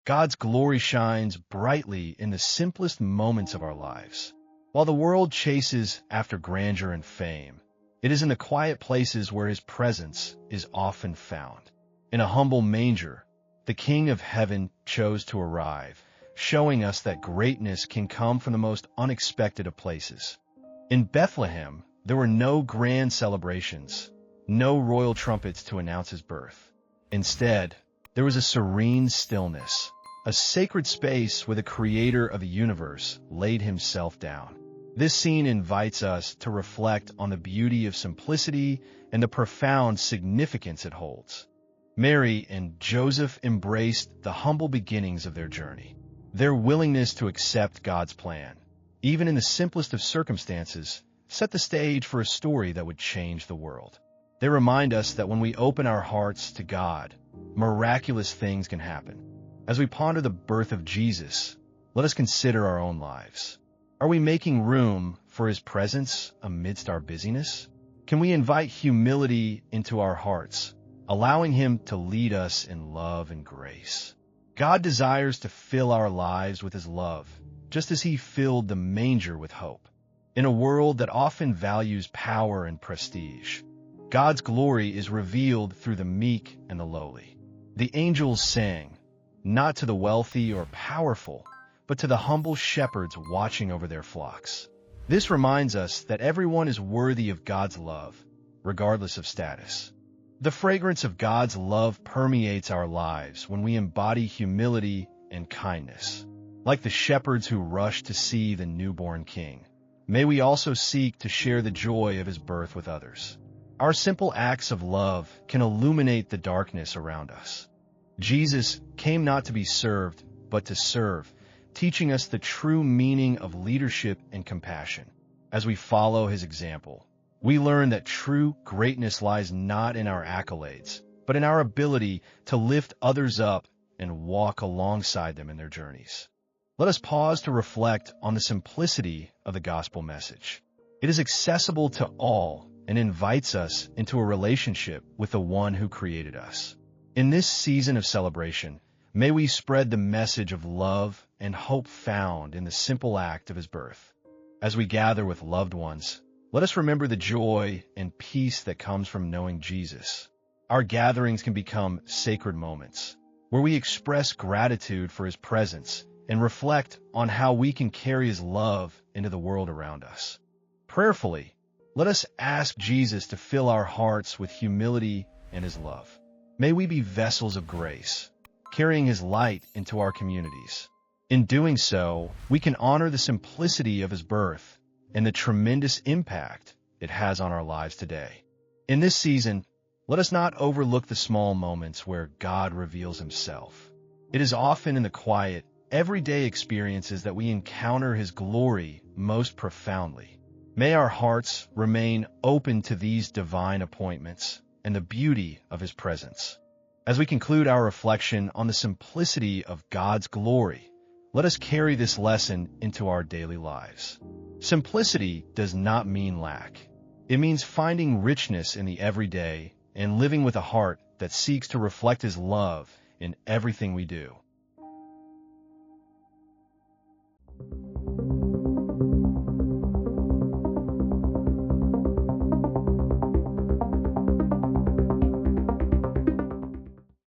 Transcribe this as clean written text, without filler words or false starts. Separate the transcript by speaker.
Speaker 1: God's glory shines brightly in the simplest moments of our lives. While the world chases after grandeur and fame, it is in the quiet places where His presence is often found. In a humble manger, the King of Heaven chose to arrive, showing us that greatness can come from the most unexpected of places. In Bethlehem, there were no grand celebrations, no royal trumpets to announce His birth. Instead, there was a serene stillness, a sacred space where the Creator of the universe laid Himself down. This scene invites us to reflect on the beauty of simplicity and the profound significance it holds. Mary and Joseph embraced the humble beginnings of their journey. Their willingness to accept God's plan, even in the simplest of circumstances, set the stage for a story that would change the world. They remind us that when we open our hearts to God, miraculous things can happen. As we ponder the birth of Jesus, let us consider our own lives. Are we making room for His presence amidst our busyness? Can we invite humility into our hearts, allowing Him to lead us in love and grace? God desires to fill our lives with His love, just as He filled the manger with hope. In a world that often values power and prestige, God's glory is revealed through the meek and the lowly. The angels sang, not to the wealthy or powerful, but to the humble shepherds watching over their flocks. This reminds us that everyone is worthy of God's love, regardless of status. The fragrance of God's love permeates our lives when we embody humility and kindness. Like the shepherds who rushed to see the newborn King, may we also seek to share the joy of His birth with others. Our simple acts of love can illuminate the darkness around us. Jesus came not to be served, but to serve, teaching us the true meaning of leadership and compassion. As we follow His example, we learn that true greatness lies not in our accolades, but in our ability to lift others up and walk alongside them in their journeys. Let us pause to reflect on the simplicity of the gospel message. It is accessible to all and invites us into a relationship with the one who created us. In this season of celebration, may we spread the message of love and hope found in the simple act of His birth. As we gather with loved ones, let us remember the joy and peace that comes from knowing Jesus. Our gatherings can become sacred moments, where we express gratitude for His presence and reflect on how we can carry His love into the world around us. Prayerfully, let us ask Jesus to fill our hearts with humility and His love. May we be vessels of grace, carrying His light into our communities. In doing so, we can honor the simplicity of His birth and the tremendous impact it has on our lives today. In this season, let us not overlook the small moments where God reveals Himself. It is often in the quiet, everyday experiences that we encounter His glory most profoundly. May our hearts remain open to these divine appointments and the beauty of His presence. As we conclude our reflection on the simplicity of God's glory, let us carry this lesson into our daily lives. Simplicity does not mean lack. It means finding richness in the everyday and living with a heart that seeks to reflect His love in everything we do.